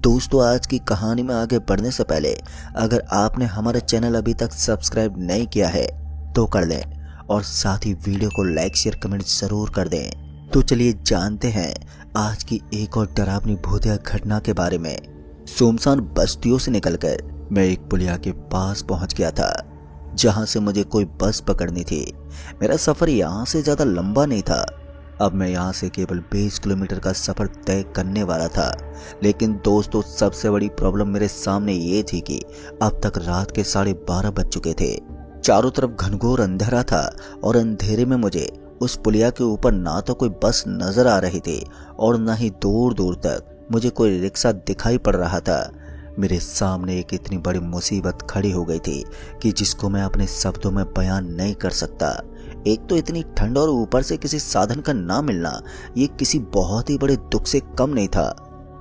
दोस्तों, आज की कहानी में आगे बढ़ने से पहले अगर आपने हमारा चैनल अभी तक सब्सक्राइब नहीं किया है तो कर लें और साथ ही वीडियो को लाइक शेयर कमेंट जरूर कर दें। तो चलिए जानते हैं आज की एक और डरावनी भूतिया घटना के बारे में। सुनसान बस्तियों से निकलकर मैं एक पुलिया के पास पहुंच गया था जहां से मुझे कोई बस पकड़नी थी। मेरा सफर यहाँ से ज्यादा लंबा नहीं था। अब मैं यहाँ से केवल 20 किलोमीटर का सफर तय करने वाला था। लेकिन दोस्तों, सबसे बड़ी प्रॉब्लम मेरे सामने ये थी कि अब तक रात के 12:30 बज चुके थे। चारों तरफ घनघोर अंधेरा था और अंधेरे में मुझे उस पुलिया के ऊपर ना तो कोई बस नजर आ रही थी और ना ही दूर दूर तक मुझे कोई रिक्शा दिखाई पड़ रहा था। मेरे सामने एक इतनी बड़ी मुसीबत खड़ी हो गई थी कि जिसको मैं अपने शब्दों में बयान नहीं कर सकता। एक तो इतनी ठंड और ऊपर से किसी साधन का ना मिलना, ये किसी बहुत ही बड़े दुख से कम नहीं था।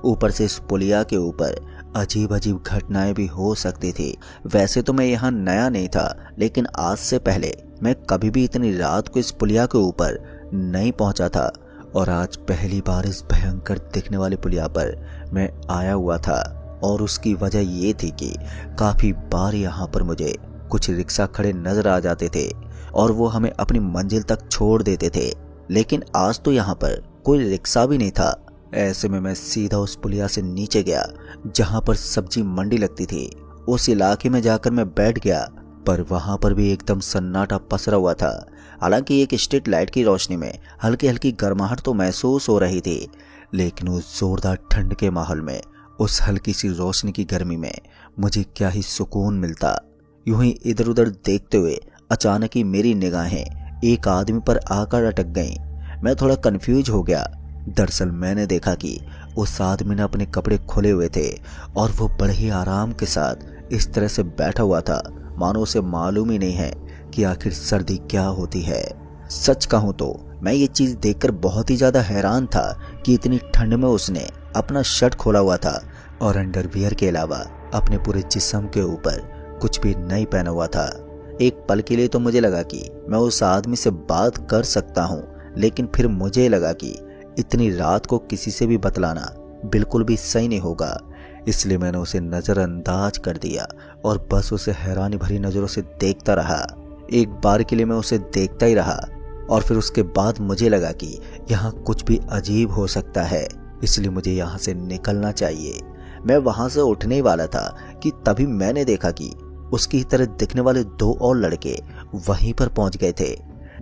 ऊपर से इस पुलिया के ऊपर अजीब अजीब घटनाएं भी हो सकती थी। वैसे तो मैं यहाँ नया नहीं था, लेकिन आज से पहले मैं कभी भी इतनी रात को इस पुलिया के ऊपर नहीं पहुंचा था और आज पहली बार इस भयंकर दिखने वाले पुलिया पर मैं आया हुआ था। और उसकी वजह ये थी कि काफी बार यहाँ पर मुझे कुछ रिक्शा खड़े नजर आ जाते थे और वो हमें अपनी मंजिल तक छोड़ देते थे। लेकिन आज तो यहाँ पर कोई रिक्शा भी नहीं था। ऐसे में मैं सीधा उस पुलिया से नीचे गया जहाँ पर सब्जी मंडी लगती थी। उस इलाके में जाकर मैं बैठ गया, पर वहां पर भी एकदम सन्नाटा पसरा हुआ था। हालांकि एक स्ट्रीट लाइट की रोशनी में हल्की हल्की गर्माहट तो महसूस हो रही थी, लेकिन उस जोरदार ठंड के माहौल में, उस हल्की सी रोशनी की गर्मी में मुझे क्या ही सुकून मिलता। यूं ही इधर उधर देखते हुए अचानक ही मेरी निगाहें एक आदमी पर आकर अटक गईं। मैं थोड़ा कंफ्यूज हो गया। दरअसल मैंने देखा कि उस आदमी ने अपने कपड़े खोले हुए थे और वो बड़े ही आराम के साथ इस तरह से बैठा हुआ था मानो उसे मालूम ही नहीं है कि आखिर सर्दी क्या होती है। सच कहूं तो मैं ये चीज देखकर बहुत ही ज्यादा हैरान था कि इतनी ठंड में उसने अपना शर्ट खोला हुआ था और अंडरवियर के अलावा अपने पूरे जिस्म के ऊपर कुछ भी नहीं पहना हुआ था। एक पल के लिए तो मुझे लगा कि मैं उस आदमी से बात कर सकता हूँ, लेकिन फिर मुझे लगा कि इतनी रात को किसी से भी बतलाना बिल्कुल भी सही नहीं होगा। इसलिए मैंने उसे नजरअंदाज कर दिया और बस उसे हैरानी भरी नजरों से देखता रहा। एक बार के लिए मैं उसे देखता ही रहा और फिर उसके बाद मुझे लगा कि यहाँ कुछ भी अजीब हो सकता है, इसलिए मुझे यहाँ से निकलना चाहिए। मैं वहां से उठने वाला था कि तभी मैंने देखा कि उसकी तरह दिखने वाले 2 और लड़के वहीं पर पहुंच गए थे।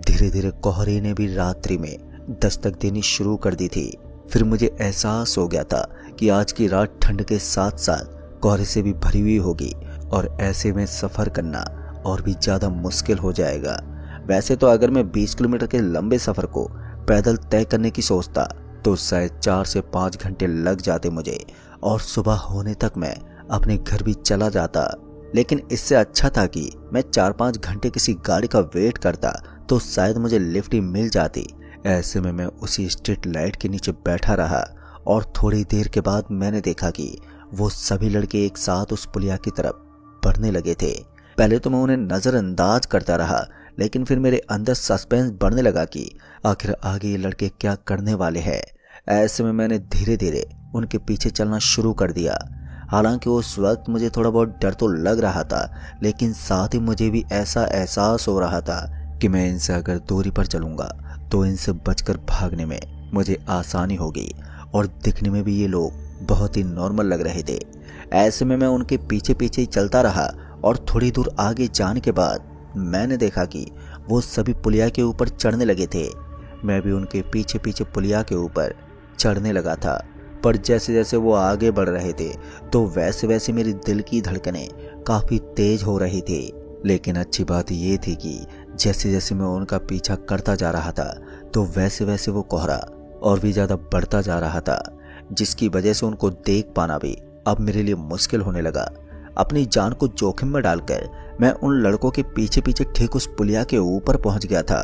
धीरे धीरे कोहरे ने भी रात्रि में दस्तक देनी शुरू कर दी थी। फिर मुझे एहसास हो गया था कि आज की रात ठंड के साथ साथ कोहरे से भी भरी हुई होगी और ऐसे में सफर करना और भी ज्यादा मुश्किल हो जाएगा। वैसे तो अगर मैं 20 किलोमीटर के लंबे सफर को पैदल तय करने की सोचता तो शायद 4 से 5 घंटे लग जाते मुझे और सुबह होने तक मैं अपने घर भी चला जाता। लेकिन इससे अच्छा था कि मैं 4-5 घंटे किसी गाड़ी का वेट करता तो शायद मुझे लिफ्ट ही मिल जाती। ऐसे में मैं उसी स्ट्रीट लाइट के नीचे बैठा रहा और थोड़ी देर के बाद मैंने देखा कि वो सभी लड़के एक साथ उस पुलिया की तरफ बढ़ने लगे थे। पहले तो मैं उन्हें नजरअंदाज करता रहा, लेकिन फिर मेरे अंदर सस्पेंस बढ़ने लगा कि आखिर आगे ये लड़के क्या करने वाले हैं। ऐसे में मैंने धीरे धीरे उनके पीछे चलना शुरू कर दिया। हालांकि उस वक्त मुझे थोड़ा बहुत डर तो लग रहा था, लेकिन साथ ही मुझे भी ऐसा एहसास हो रहा था कि मैं इनसे अगर दूरी पर चलूंगा तो इनसे बचकर भागने में मुझे आसानी होगी और दिखने में भी ये लोग बहुत ही नॉर्मल लग रहे थे। ऐसे में मैं उनके पीछे पीछे ही चलता रहा और थोड़ी दूर आगे जाने के बाद मैंने देखा कि वो सभी पुलिया के ऊपर चढ़ने लगे थे। मैं भी उनके पीछे पीछे पुलिया के ऊपर चढ़ने लगा था, पर जैसे जैसे वो आगे बढ़ रहे थे तो वैसे वैसे मेरी दिल की धड़कनें काफी तेज हो रही थी। लेकिन अच्छी बात ये थी कि जैसे जैसे मैं उनका पीछा करता जा रहा था तो वैसे वैसे वो कोहरा और भी ज्यादा बढ़ता जा रहा था, जिसकी वजह से उनको देख पाना भी अब मेरे लिए मुश्किल होने लगा। अपनी जान को जोखिम में डालकर मैं उन लड़कों के पीछे पीछे ठीक उस पुलिया के ऊपर पहुंच गया था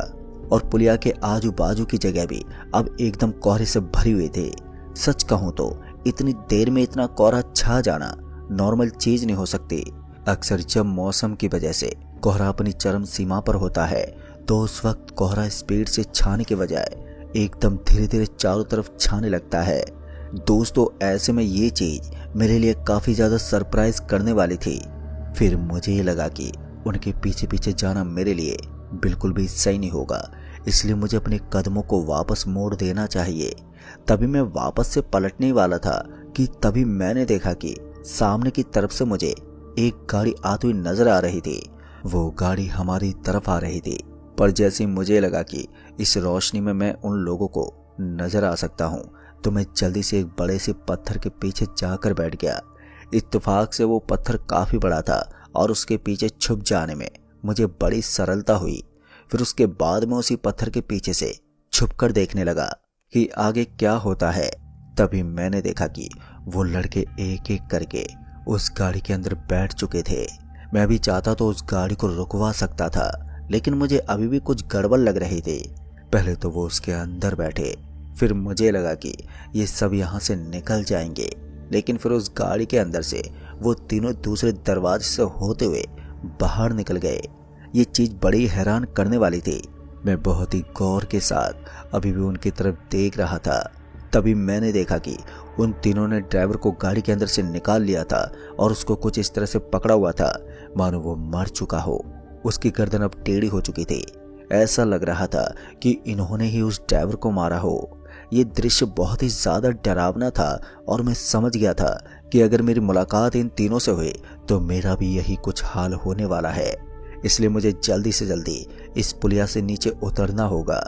और पुलिया के आजू बाजू की जगह भी अब एकदम कोहरे से भरी हुई थी। सच कहूं तो इतनी देर में इतना कोहरा छा जाना नॉर्मल चीज नहीं हो सकती। अक्सर जब मौसम की वजह से कोहरा अपनी चरम सीमा पर होता है तो उस वक्त कोहरा स्पीड से छाने के बजाय एकदम धीरे धीरे चारों तरफ छाने लगता है। दोस्तों ऐसे में ये चीज मेरे लिए काफी ज्यादा सरप्राइज करने वाली थी। फिर मुझे लगा कि उनके पीछे पीछे जाना मेरे लिए बिल्कुल भी सही नहीं होगा, इसलिए मुझे अपने कदमों को वापस मोड़ देना चाहिए। तभी मैं वापस से पलटने वाला था कि तभी मैंने देखा कि सामने की तरफ से मुझे एक गाड़ी आती हुई नजर आ रही थी। वो गाड़ी हमारी तरफ आ रही थी, पर जैसे मुझे लगा कि इस रोशनी में मैं उन लोगों को नजर आ सकता हूँ, तो मैं जल्दी से एक बड़े से पत्थर के पीछे जाकर बैठ गया। इत्तेफाक से वो पत्थर काफी बड़ा था और उसके पीछे छुप जाने में मुझे बड़ी सरलता हुई। फिर उसके बाद मैं उसी पत्थर के पीछे से छुपकर देखने लगा कि आगे क्या होता है। तभी मैंने देखा कि वो लड़के एक एक करके उस गाड़ी के अंदर बैठ चुके थे। मैं भी चाहता तो उस गाड़ी को रुकवा सकता था, लेकिन मुझे अभी भी कुछ गड़बड़ लग रही थी। पहले तो वो उसके अंदर बैठे, फिर मुझे लगा कि ये सब यहाँ से निकल जाएंगे, लेकिन फिर उस गाड़ी के अंदर से वो तीनों दूसरे दरवाजे से होते हुए बाहर निकल गए। ये चीज बड़ी हैरान करने वाली थी। मैं बहुत ही गौर के साथ अभी भी उनकी तरफ देख रहा था। तभी मैंने देखा कि उन तीनों ने ड्राइवर को गाड़ी के अंदर से निकाल लिया था और उसको कुछ इस तरह से पकड़ा हुआ था मानो वो मर चुका हो। उसकी गर्दन अब टेढ़ी हो चुकी थी। ऐसा लग रहा था कि इन्होंने ही उस ड्राइवर को मारा हो। ये दृश्य बहुत ही ज्यादा डरावना था और मैं समझ गया था कि अगर मेरी मुलाकात इन तीनों से हुई तो मेरा भी यही कुछ हाल होने वाला है। इसलिए मुझे जल्दी से जल्दी इस पुलिया से नीचे उतरना होगा।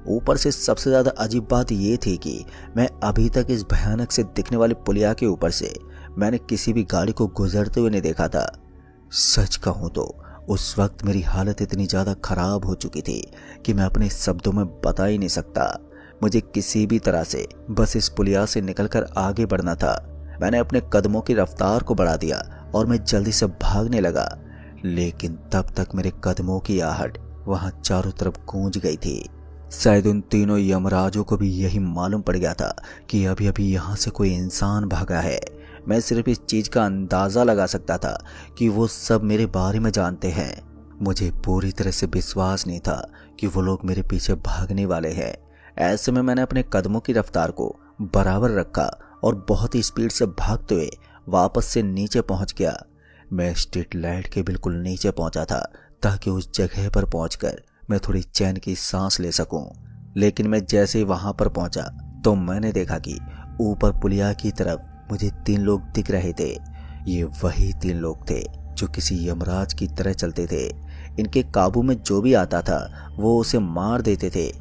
ऊपर से सबसे ज्यादा अजीब बात ये थी कि मैं अभी तक इस भयानक से दिखने वाली पुलिया के ऊपर से मैंने किसी भी गाड़ी को गुजरते हुए नहीं देखा था। सच कहूं तो उस वक्त मेरी हालत इतनी ज्यादा खराब हो चुकी थी कि मैं अपने शब्दों में बता ही नहीं सकता। मुझे किसी भी तरह से बस इस पुलिया से निकलकर आगे बढ़ना था। मैंने अपने कदमों की रफ्तार को बढ़ा दिया और मैं जल्दी से भागने लगा, लेकिन तब तक मेरे कदमों की आहट वहां चारों तरफ गूंज गई थी। शायद उन तीनों यमराजों को भी यही मालूम पड़ गया था कि अभी अभी यहाँ से कोई इंसान भागा है। मैं सिर्फ इस चीज का अंदाजा लगा सकता था कि वो सब मेरे बारे में जानते हैं। मुझे पूरी तरह से विश्वास नहीं था कि वो लोग मेरे पीछे भागने वाले हैं। ऐसे में मैंने अपने कदमों की रफ्तार को बराबर रखा और बहुत ही स्पीड से भागते हुए वापस से नीचे पहुंच गया। मैं स्ट्रीट लाइट के बिल्कुल नीचे पहुंचा था ताकि उस जगह पर पहुंचकर मैं थोड़ी चैन की सांस ले सकूं। लेकिन मैं जैसे ही वहां पर पहुंचा तो मैंने देखा कि ऊपर पुलिया की तरफ मुझे 3 लोग दिख रहे थे। ये वही 3 लोग थे जो किसी यमराज की तरह चलते थे। इनके काबू में जो भी आता था वो उसे मार देते थे।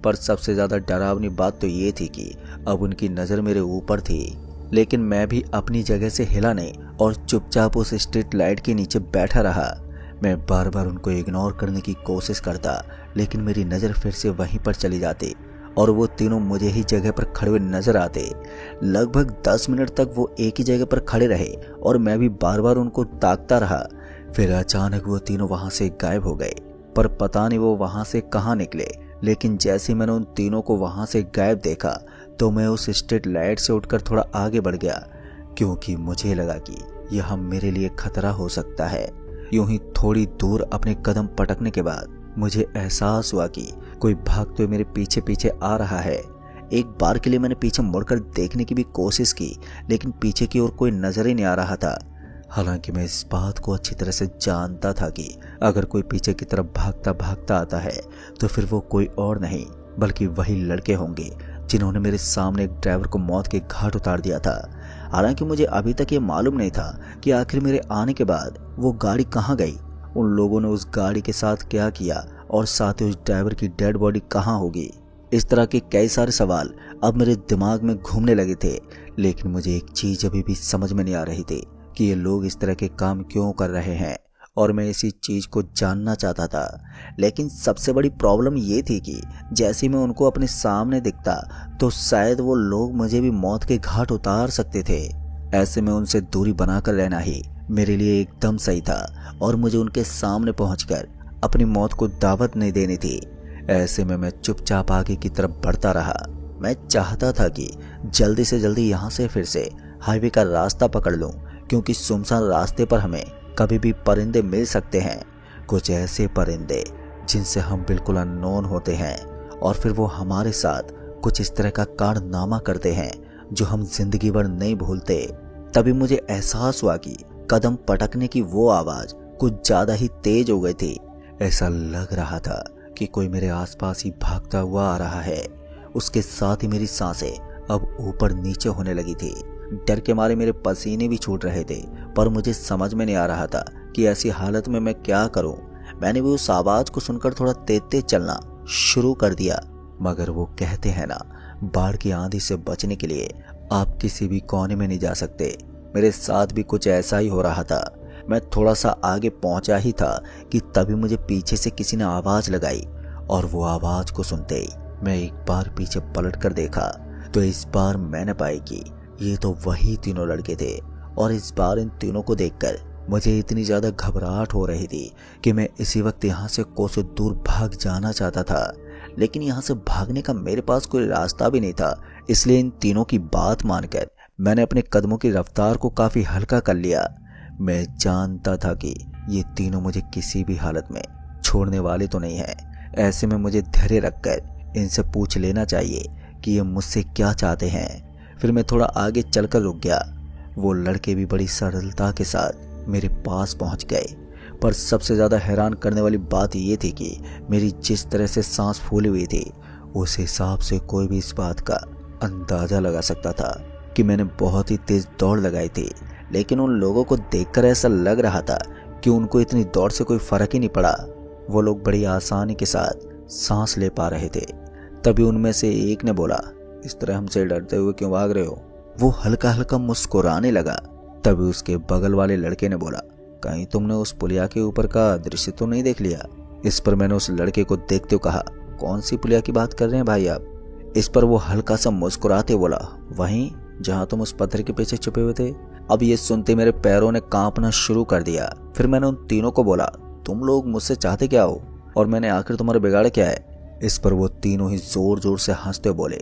पर सबसे ज्यादा डरावनी बात तो ये थी कि अब उनकी नजर मेरे ऊपर थी, लेकिन मैं भी अपनी जगह से हिला नहीं और चुपचाप उस स्ट्रीट लाइट के नीचे बैठा रहा। मैं बार बार उनको इग्नोर करने की कोशिश करता, लेकिन मेरी नज़र फिर से वहीं पर चली जाती और वो तीनों मुझे ही जगह पर खड़े हुए नजर आते। लगभग 10 मिनट तक वो एक ही जगह पर खड़े रहे और मैं भी बार बार उनको ताकता रहा। फिर अचानक वो तीनों वहां से गायब हो गए, पर पता नहीं वो वहां से कहाँ निकले। लेकिन जैसे मैंने उन तीनों को वहां से गायब देखा तो मैं उस स्ट्रीट लाइट से उठकर थोड़ा आगे बढ़ गया, क्योंकि मुझे लगा कि यह मेरे लिए खतरा हो सकता है। यूं ही थोड़ी दूर अपने कदम पटकने के बाद मुझे एहसास हुआ कि कोई भागते हुए मेरे पीछे पीछे आ रहा है। एक बार के लिए मैंने पीछे मुड़कर देखने की भी कोशिश की, लेकिन पीछे की ओर कोई नजर ही नहीं आ रहा था। हालांकि मैं इस बात को अच्छी तरह से जानता था कि अगर कोई पीछे की तरफ भागता भागता आता है तो फिर वो कोई और नहीं बल्कि वही लड़के होंगे जिन्होंने मेरे सामने एक ड्राइवर को मौत के घाट उतार दिया था। हालांकि मुझे अभी तक ये मालूम नहीं था कि आखिर मेरे आने के बाद वो गाड़ी कहाँ गई, उन लोगों ने उस गाड़ी के साथ क्या किया और साथ ही उस ड्राइवर की डेड बॉडी कहाँ होगी। इस तरह के कई सारे सवाल अब मेरे दिमाग में घूमने लगे थे, लेकिन मुझे एक चीज अभी भी समझ में नहीं आ रही थी कि ये लोग इस तरह के काम क्यों कर रहे हैं, और मैं इसी चीज को जानना चाहता था। लेकिन सबसे बड़ी प्रॉब्लम ये थी कि जैसे मैं उनको अपने सामने दिखता तो शायद वो लोग मुझे भी मौत के घाट उतार सकते थे। ऐसे में उनसे दूरी बनाकर रहना ही मेरे लिए एकदम सही था और मुझे उनके सामने पहुंचकर अपनी मौत को दावत नहीं देनी थी। ऐसे में मैं चुपचाप आगे की तरफ बढ़ता रहा। मैं चाहता था कि जल्दी से जल्दी यहाँ से फिर से हाईवे का रास्ता पकड़ लूं, क्योंकि सुनसान रास्ते पर हमें कभी भी परिंदे मिल सकते हैं, कुछ ऐसे परिंदे जिनसे हम बिल्कुल अननोन होते हैं और फिर वो हमारे साथ कुछ इस तरह का कारनामा करते हैं जो हम जिंदगी भर नहीं भूलते। तभी मुझे एहसास हुआ कि कदम पटकने की वो आवाज कुछ ज्यादा ही तेज हो गई थी। ऐसा लग रहा था कि कोई मेरे आसपास ही भागता हुआ आ रहा है। उसके साथ ही मेरी सांसें अब ऊपर नीचे होने लगी थी। डर के मारे मेरे पसीने भी छूट रहे थे, पर मुझे समझ में नहीं आ रहा था कि ऐसी हालत में मैं क्या करूं। मैंने भी उस आवाज को सुनकर थोड़ा तेज तेज चलना शुरू कर दिया। मगर वो कहते हैं ना, बाढ़ की आंधी से बचने के लिए आप किसी भी कोने में नहीं जा सकते। मेरे साथ भी कुछ ऐसा ही हो रहा था। मैं थोड़ा सा आगे पहुंचा ही था कि तभी मुझे पीछे से किसी ने आवाज लगाई, और वो आवाज को सुनते ही मैं एक बार पीछे पलट कर देखा तो इस बार मैंने पाई कि ये तो वही तीनों लड़के थे। और इस बार इन तीनों को देखकर मुझे इतनी ज्यादा घबराहट हो रही थी कि मैं इसी वक्त यहाँ से कोसों दूर भाग जाना चाहता था। लेकिन यहाँ से भागने का मेरे पास कोई रास्ता भी नहीं था। इसलिए इन तीनों की बात मानकर मैंने अपने कदमों की रफ्तार को काफी हल्का कर लिया। मैं जानता था कि ये तीनों मुझे किसी भी हालत में छोड़ने वाले तो नहीं है। ऐसे में मुझे धैर्य रखकर इनसे पूछ लेना चाहिए कि ये मुझसे क्या चाहते हैं। फिर मैं थोड़ा आगे चलकर रुक गया। वो लड़के भी बड़ी सरलता के साथ मेरे पास पहुंच गए, पर सबसे ज्यादा हैरान करने वाली बात ये थी कि मेरी जिस तरह से सांस फूली हुई थी, उस हिसाब से कोई भी इस बात का अंदाजा लगा सकता था कि मैंने बहुत ही तेज दौड़ लगाई थी। लेकिन उन लोगों को देखकर ऐसा लग रहा था कि उनको इतनी दौड़ से कोई फर्क ही नहीं पड़ा। वो लोग बड़ी आसानी के साथ सांस ले पा रहे थे। तभी उनमें से एक ने बोला, इस तरह हमसे डरते हुए क्यों भाग रहे हो? वो हल्का हल्का मुस्कुराने लगा। तभी उसके बगल वाले लड़के ने बोला, कहीं तुमने उस पुलिया के ऊपर का दृश्य तो नहीं देख लिया? इस पर मैंने उस लड़के को देखते हुए कहा, कौन सी पुलिया की बात कर रहे हैं भाई आप? इस पर वो हल्का सा मुस्कुराते बोला, वहीं जहां तुम उस पत्थर के पीछे छुपे हुए थे। अब ये सुनते मेरे पैरों ने कांपना शुरू कर दिया। फिर मैंने उन तीनों को बोला, तुम लोग मुझसे चाहते क्या हो और मैंने आखिर तुम्हारा बिगाड़ क्या है? इस पर वो तीनों ही जोर जोर से हंसते बोले,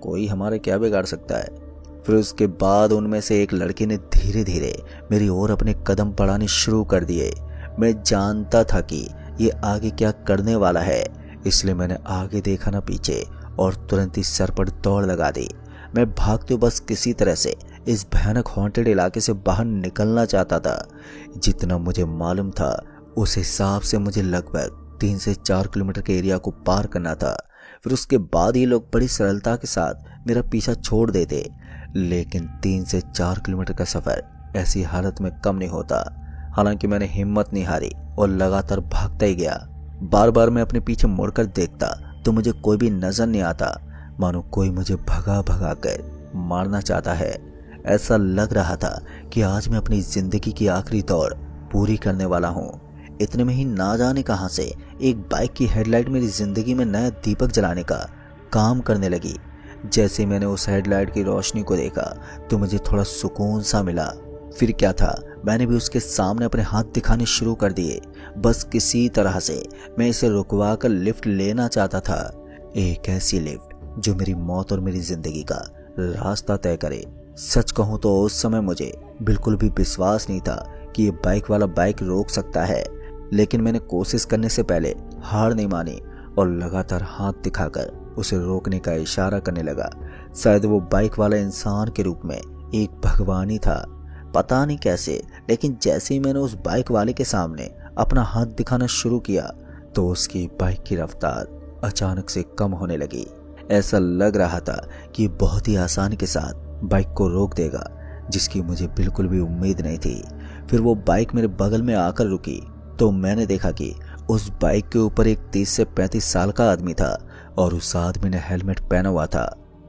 कोई हमारे क्या बिगाड़ सकता है? फिर उसके बाद उनमें से एक लड़के ने धीरे धीरे मेरी ओर अपने कदम बढ़ाने शुरू कर दिए। मैं जानता था कि ये आगे क्या करने वाला है, इसलिए मैंने आगे देखा ना पीछे और तुरंत ही सर पर दौड़ लगा दी। मैं भागते बस किसी तरह से इस भयानक हॉन्टेड इलाके से बाहर निकलना चाहता था। जितना मुझे मालूम था उस हिसाब से मुझे लगभग 3 से 4 किलोमीटर के एरिया को पार करना था। फिर उसके बाद ये लोग बड़ी सरलता के साथ मेरा पीछा छोड़ देते। लेकिन 3 से 4 किलोमीटर का सफर ऐसी हालत में कम नहीं होता। हालांकि मैंने हिम्मत नहीं हारी और लगातार भागता ही गया। बार बार मैं अपने पीछे मुड़कर देखता तो मुझे कोई भी नजर नहीं आता, मानो कोई मुझे भगा भगा कर मारना चाहता है। ऐसा लग रहा था कि आज मैं अपनी जिंदगी की आखिरी दौड़ पूरी करने वाला हूँ। इतने में ही ना जाने कहां से एक बाइक की हेडलाइट मेरी जिंदगी में नया दीपक जलाने का काम करने लगी। जैसे मैंने उस हेडलाइट की रोशनी को देखा तो मुझे थोड़ा सुकून सा मिला। फिर क्या था, मैंने भी उसके सामने अपने हाथ दिखाने शुरू कर दिए। बस किसी तरह से मैं इसे रुकवा कर लिफ्ट लेना चाहता था। एक ऐसी लिफ्ट जो मेरी मौत और मेरी जिंदगी का रास्ता तय करे। सच कहूं तो उस समय मुझे बिल्कुल भी विश्वास नहीं था कि ये बाइक वाला बाइक रोक सकता है। लेकिन मैंने कोशिश करने से पहले हार नहीं मानी और लगातार हाथ दिखाकर उसे रोकने का इशारा करने लगा। शायद वो बाइक वाला इंसान के रूप में एक भगवान ही था। पता नहीं कैसे, लेकिन जैसे ही मैंने उस बाइक वाले के सामने अपना हाथ दिखाना शुरू किया तो उसकी बाइक की रफ्तार अचानक से कम होने लगी। ऐसा लग रहा था कि बहुत ही आसानी के साथ बाइक को रोक देगा, जिसकी मुझे बिल्कुल भी उम्मीद नहीं थी। फिर वो बाइक मेरे बगल में आकर रुकी तो मैंने देखा कि उस बाइक के ऊपर एक 30 से 35 साल का आदमी था और उस आदमी ने हेलमेट पहना हुआ था।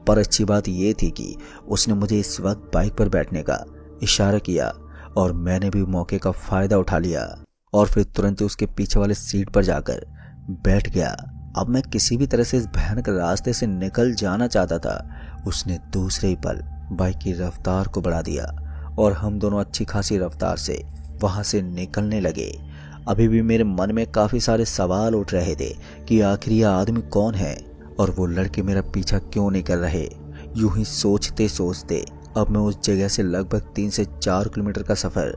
पर अच्छी बात यह थी कि उसने मुझे इस वक्त बाइक पर बैठने का इशारा किया और मैंने भी मौके का फायदा उठा लिया और फिर तुरंत उसके पीछे वाले सीट पर जाकर बैठ गया। अब मैं किसी भी तरह से इस भयानक रास्ते से निकल जाना चाहता था। उसने दूसरे ही पल बाइक की रफ्तार को बढ़ा दिया और हम दोनों अच्छी खासी रफ्तार से वहां से निकलने लगे। अभी भी मेरे मन में काफी सारे सवाल उठ रहे थे कि आखिर यह आदमी कौन है और वो लड़के मेरा पीछा क्यों नहीं कर रहे। यूं ही सोचते सोचते अब मैं उस जगह से लगभग 3 से 4 किलोमीटर का सफर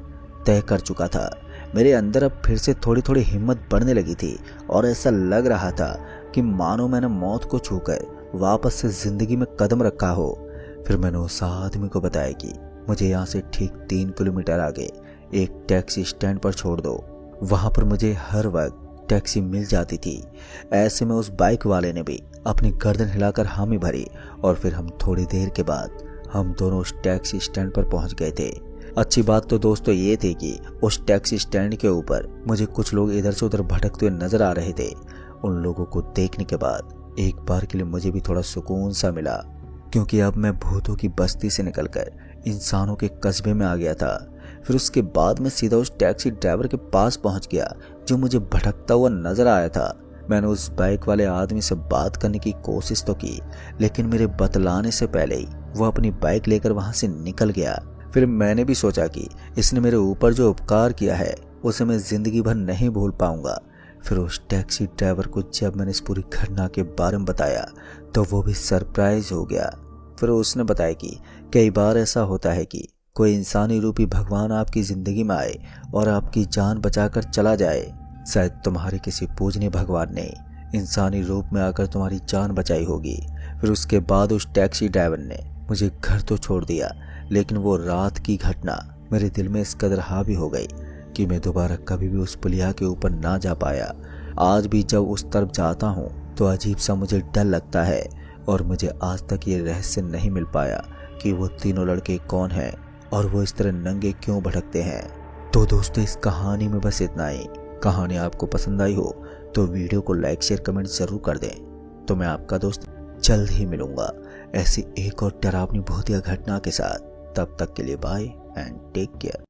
तय कर चुका था। मेरे अंदर अब फिर से थोड़ी थोड़ी हिम्मत बढ़ने लगी थी और ऐसा लग रहा था कि मानो मैंने मौत को छूकर वापस से जिंदगी में कदम रखा हो। फिर मैंने उस आदमी को बताया कि मुझे यहाँ से ठीक 3 किलोमीटर आगे एक टैक्सी स्टैंड पर छोड़ दो। वहाँ पर मुझे हर वक्त टैक्सी मिल जाती थी। ऐसे में उस बाइक वाले ने भी अपनी गर्दन हिलाकर हामी भरी और फिर हम थोड़ी देर के बाद हम दोनों उस टैक्सी स्टैंड पर पहुंच गए थे। अच्छी बात तो दोस्तों ये थी कि उस टैक्सी स्टैंड के ऊपर मुझे कुछ लोग इधर से उधर भटकते हुए नजर आ रहे थे। उन लोगों को देखने के बाद एक बार के लिए मुझे भी थोड़ा सुकून सा मिला, क्योंकि अब मैं भूतों की बस्ती से निकलकर इंसानों के कस्बे में आ गया था। फिर उसके बाद मैं सीधा उस टैक्सी ड्राइवर के पास पहुंच गया जो मुझे भटकता हुआ नजर आया था। मैंने उस बाइक वाले आदमी से बात करने की कोशिश तो की, लेकिन मेरे बतलाने से पहले ही वो अपनी बाइक लेकर वहां से निकल गया। फिर मैंने भी सोचा कि इसने मेरे ऊपर जो उपकार किया है उसे मैं जिंदगी भर नहीं भूल पाऊंगा। फिर उस टैक्सी ड्राइवर को जब मैंने इस पूरी घटना के बारे में बताया तो वो भी सरप्राइज हो गया। फिर उसने बताया कि कई बार ऐसा होता है कि कोई इंसानी रूपी भगवान आपकी जिंदगी में आए और आपकी जान बचाकर चला जाए। शायद तुम्हारे किसी पूजनीय भगवान ने इंसानी रूप में आकर तुम्हारी जान बचाई होगी। फिर उसके बाद उस टैक्सी ड्राइवर ने मुझे घर तो छोड़ दिया, लेकिन वो रात की घटना मेरे दिल में इस कदर हावी हो गई कि मैं दोबारा कभी भी उस पुलिया के ऊपर ना जा पाया। आज भी जब उस तरफ जाता हूँ तो अजीब सा मुझे डर लगता है और मुझे आज तक ये रहस्य नहीं मिल पाया कि वो तीनों लड़के कौन हैं और वो इस तरह नंगे क्यों भटकते हैं। तो दोस्तों इस कहानी में बस इतना ही। कहानी आपको पसंद आई हो तो वीडियो को लाइक शेयर कमेंट जरूर कर दें। तो मैं आपका दोस्त जल्द ही मिलूंगा ऐसी एक और डरावनी भूतिया घटना के साथ। तब तक के लिए बाय एंड टेक केयर।